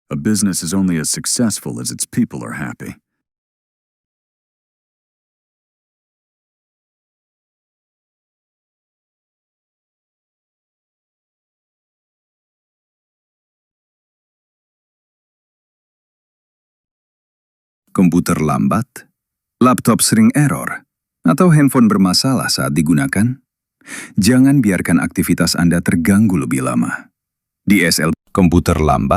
A business is only as successful as its people are happy. Komputer lambat, laptop sering error, atau handphone bermasalah saat digunakan? Jangan biarkan aktivitas Anda terganggu lebih lama. Di komputer lambat,